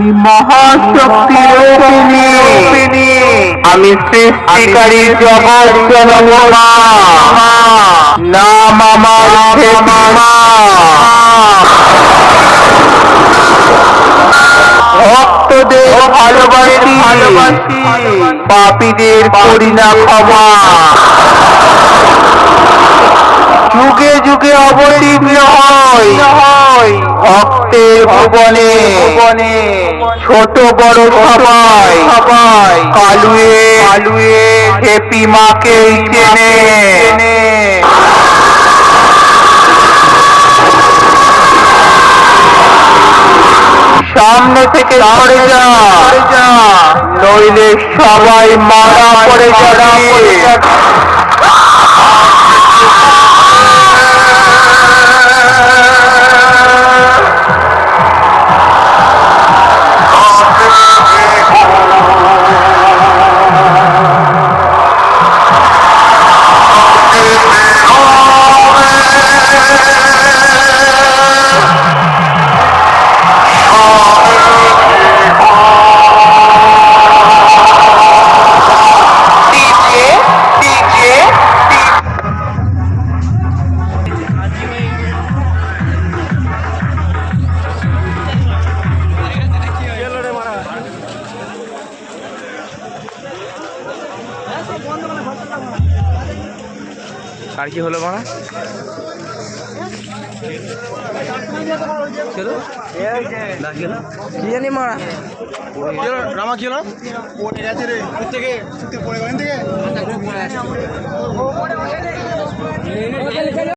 আমি মহাশক্তির রূপিণী, আমি সৃষ্টিকারী জগৎ জননী মা, নাম আমার মা। ভক্তদের ভালোবাসি, পাপীদের করি না ক্ষমা। যুগে যুগে অবতীর্ণ হয় ভক্তের ভুবনে, ছোট বড় সবাই কালুয়ে হেপি মাকে চেনে। সামনে থেকে সরে যা, নইলে সবাই মারা পড়ে যাবে। আর কি হলো মারা? কি জানি মারা রামা কি হলো? পড়ে গেছে রে থেকে পড়ে গেছে থেকে